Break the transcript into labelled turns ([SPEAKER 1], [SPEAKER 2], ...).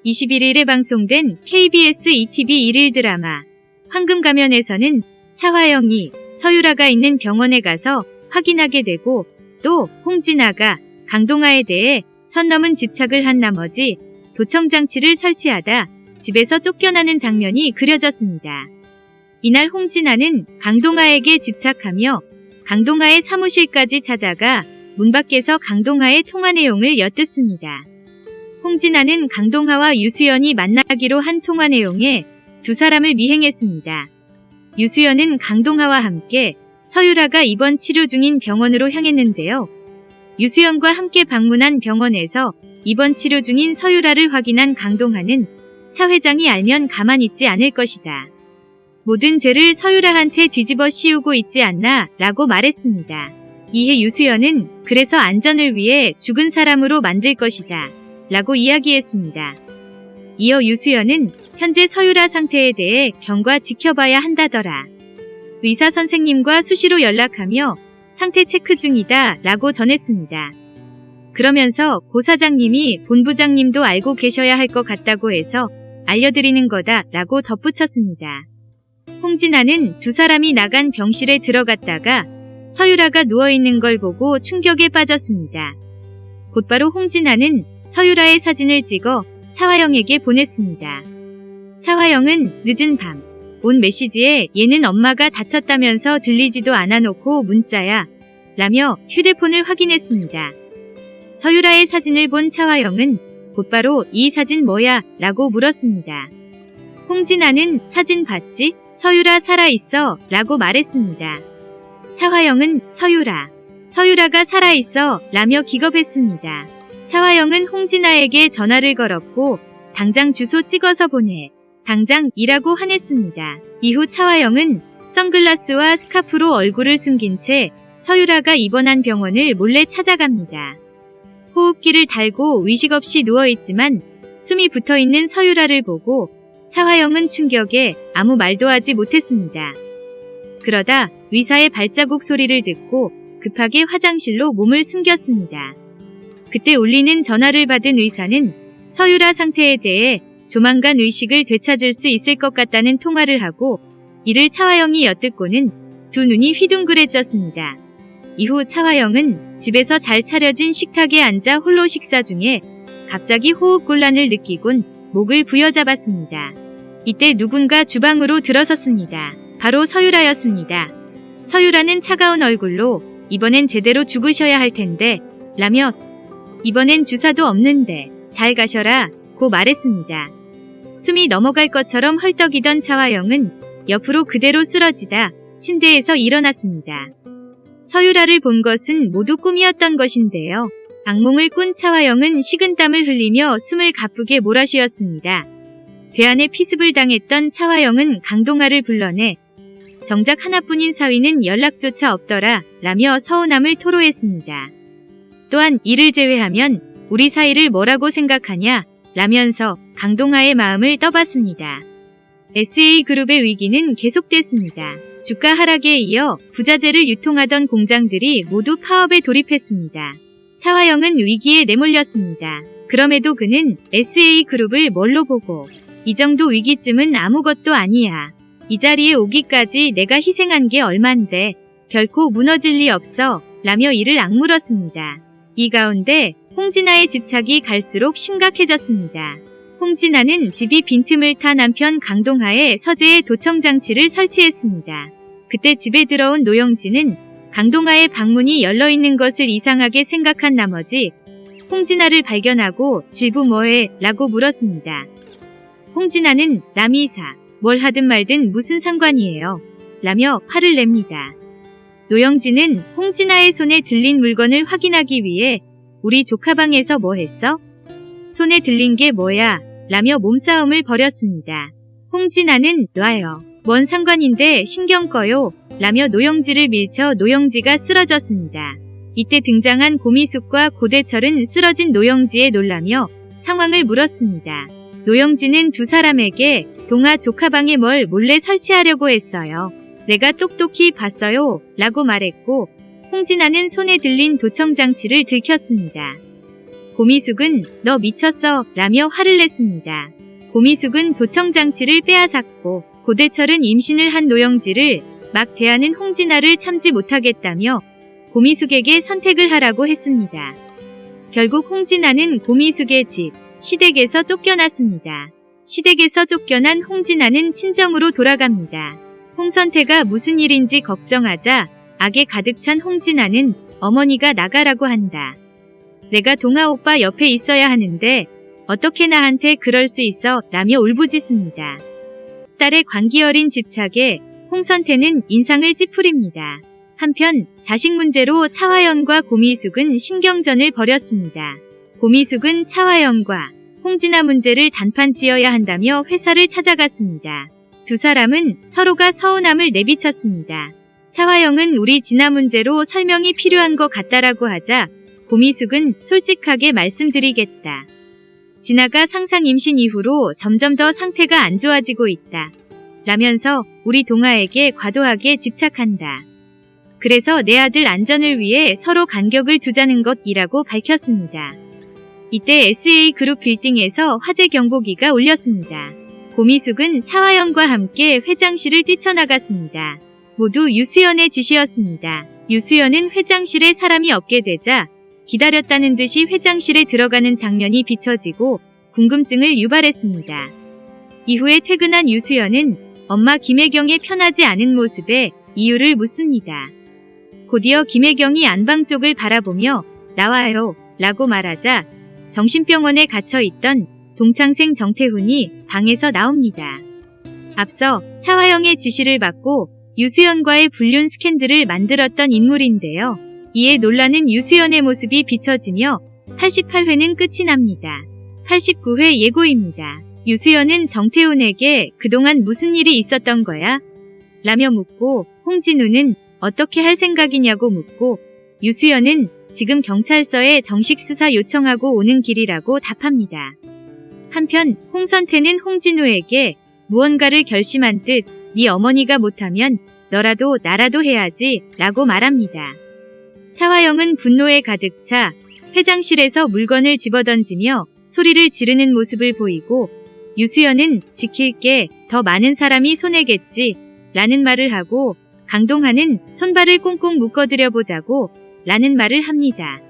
[SPEAKER 1] 21일에 방송된 KBS ETV 일일 드라마 황금가면에서는 차화영이 서유라가 있는 병원에 가서 확인하게 되고, 또 홍진아가 강동아에 대해 선 넘은 집착을 한 나머지 도청장치를 설치하다 집에서 쫓겨나는 장면이 그려졌습니다. 이날 홍진아는 강동아에게 집착하며 강동아의 사무실까지 찾아가 문 밖에서 강동아의 통화 내용을 엿듣습니다. 홍진아는 강동아와 유수연이 만나기로 한 통화 내용에 두 사람을 미행했습니다. 유수연은 강동아와 함께 서유라가 입원 치료 중인 병원으로 향했는데요. 유수연과 함께 방문한 병원에서 입원 치료 중인 서유라를 확인한 강동아는 차 회장이 알면 가만 있지 않을 것이다. 모든 죄를 서유라한테 뒤집어 씌우고 있지 않나 라고 말했습니다. 이에 유수연은 그래서 안전을 위해 죽은 사람으로 만들 것이다 라고 이야기했습니다. 이어 유수연은 현재 서유라 상태에 대해 경과 지켜봐야 한다더라. 의사 선생님과 수시로 연락하며 상태 체크 중이다 라고 전했습니다. 그러면서 고 사장님이 본부장님도 알고 계셔야 할 것 같다고 해서 알려드리는 거다 라고 덧붙였습니다. 홍진아는 두 사람이 나간 병실에 들어갔다가 서유라가 누워있는 걸 보고 충격에 빠졌습니다. 곧바로 홍진아는 서유라의 사진을 찍어 차화영에게 보냈습니다. 차화영은 늦은 밤 온 메시지에 얘는 엄마가 다쳤다면서 들리지도 않아 놓고 문자야 라며 휴대폰을 확인했습니다. 서유라의 사진을 본 차화영은 곧바로 이 사진 뭐야 라고 물었습니다. 홍진아는 사진 봤지? 서유라 살아있어 라고 말했습니다. 차화영은 서유라가 살아있어 라며 기겁했습니다. 차화영은 홍진아에게 전화를 걸었고 당장 주소 찍어서 보내. 당장이라고 화냈습니다. 이후 차화영은 선글라스와 스카프로 얼굴을 숨긴 채 서유라가 입원한 병원을 몰래 찾아갑니다. 호흡기를 달고 의식 없이 누워있지만 숨이 붙어있는 서유라를 보고 차화영은 충격에 아무 말도 하지 못했습니다. 그러다 의사의 발자국 소리를 듣고 급하게 화장실로 몸을 숨겼습니다. 그때 울리는 전화를 받은 의사는 서유라 상태에 대해 조만간 의식을 되찾을 수 있을 것 같다는 통화를 하고 이를 차화영이 엿듣고는 두 눈이 휘둥그레졌습니다. 이후 차화영은 집에서 잘 차려진 식탁에 앉아 홀로 식사 중에 갑자기 호흡 곤란을 느끼곤 목을 부여잡았습니다. 이때 누군가 주방으로 들어섰습니다. 바로 서유라였습니다. 서유라는 차가운 얼굴로 이번엔 제대로 죽으셔야 할 텐데 라며 이번엔 주사도 없는데 잘 가셔라 고 말했습니다. 숨이 넘어갈 것처럼 헐떡이던 차화영은 옆으로 그대로 쓰러지다 침대에서 일어났습니다. 서유라를 본 것은 모두 꿈이었던 것인데요. 악몽을 꾼 차화영은 식은땀을 흘리며 숨을 가쁘게 몰아쉬었습니다. 배 안에 피습을 당했던 차화영은 강동아를 불러내 정작 하나뿐인 사위는 연락조차 없더라 라며 서운함을 토로했습니다. 또한 이를 제외하면 우리 사이를 뭐라고 생각하냐 라면서 강동아의 마음을 떠봤습니다. SA그룹의 위기는 계속됐습니다. 주가 하락에 이어 부자재를 유통하던 공장들이 모두 파업에 돌입했습니다. 차화영은 위기에 내몰렸습니다. 그럼에도 그는 SA그룹을 뭘로 보고 이 정도 위기쯤은 아무것도 아니야. 이 자리에 오기까지 내가 희생한 게 얼만데 결코 무너질 리 없어 라며 이를 악물었습니다. 이 가운데 홍진아의 집착이 갈수록 심각해졌습니다. 홍진아는 집이 빈틈을 타 남편 강동아의 서재에 도청장치를 설치했습니다. 그때 집에 들어온 노영진은 강동아의 방문이 열려있는 것을 이상하게 생각한 나머지 홍진아를 발견하고 질부 뭐해? 라고 물었습니다. 홍진아는 남이사, 뭘 하든 말든 무슨 상관이에요? 라며 화를 냅니다. 노영진은 홍진아의 손에 들린 물건을 확인하기 위해 우리 조카방에서 뭐 했어? 손에 들린 게 뭐야? 라며 몸싸움을 벌였습니다. 홍진아는 놔요. 뭔 상관인데 신경 꺼요? 라며 노영지를 밀쳐 노영지가 쓰러졌습니다. 이때 등장한 고미숙과 고대철은 쓰러진 노영지에 놀라며 상황을 물었습니다. 노영지는 두 사람에게 동아 조카방에 뭘 몰래 설치하려고 했어요. 내가 똑똑히 봤어요. 라고 말했고 홍진아는 손에 들린 도청장치를 들켰습니다. 고미숙은 너 미쳤어 라며 화를 냈습니다. 고미숙은 도청장치를 빼앗았고 고대철은 임신을 한 노영지를 막 대하는 홍진아를 참지 못하겠다며 고미숙에게 선택을 하라고 했습니다. 결국 홍진아는 고미숙의 집 시댁에서 쫓겨났습니다. 시댁에서 쫓겨난 홍진아는 친정으로 돌아갑니다. 홍선태가 무슨 일인지 걱정하자 악에 가득 찬 홍진아는 어머니가 나가라고 한다. 내가 동아 오빠 옆에 있어야 하는데 어떻게 나한테 그럴 수 있어 라며 울부짖습니다. 딸의 관기 어린 집착에 홍선태는 인상을 찌푸립니다. 한편 자식 문제로 차화연과 고미숙은 신경전을 벌였습니다. 고미숙은 차화연과 홍진아 문제를 단판 지어야 한다며 회사를 찾아갔습니다. 두 사람은 서로가 서운함을 내비쳤습니다. 차화영은 우리 진아 문제로 설명이 필요한 것 같다라고 하자 고미숙은 솔직하게 말씀드리겠다. 진아가 상상 임신 이후로 점점 더 상태가 안 좋아지고 있다. 라면서 우리 동아에게 과도하게 집착한다. 그래서 내 아들 안전을 위해 서로 간격을 두자는 것이라고 밝혔습니다. 이때 SA그룹 빌딩에서 화재 경보기가 울렸습니다. 고미숙은 차화영과 함께 회장실을 뛰쳐나갔습니다. 모두 유수연의 지시였습니다. 유수연은 회장실에 사람이 없게 되자 기다렸다는 듯이 회장실에 들어가는 장면이 비춰지고 궁금증을 유발했습니다. 이후에 퇴근한 유수연은 엄마 김혜경의 편하지 않은 모습에 이유를 묻습니다. 곧이어 김혜경이 안방 쪽을 바라보며 나와요 라고 말하자 정신병원에 갇혀있던 동창생 정태훈이 방에서 나옵니다. 앞서 차화영의 지시를 받고 유수연과의 불륜 스캔들을 만들었던 인물인데요. 이에 놀라는 유수연의 모습이 비춰지며 88회는 끝이 납니다. 89회 예고입니다. 유수연은 정태훈에게 그동안 무슨 일이 있었던 거야? 라며 묻고 홍진우는 어떻게 할 생각이냐고 묻고 유수연은 지금 경찰서에 정식 수사 요청하고 오는 길이라고 답합니다. 한편 홍선태는 홍진우에게 무언가를 결심한 듯 네 어머니가 못하면 너라도 나라도 해야지 라고 말합니다. 차화영은 분노에 가득 차 회장실에서 물건을 집어던지며 소리를 지르는 모습을 보이고 유수연은 지킬게 더 많은 사람이 손해겠지 라는 말을 하고 강동하는 손발을 꽁꽁 묶어드려 보자고 라는 말을 합니다.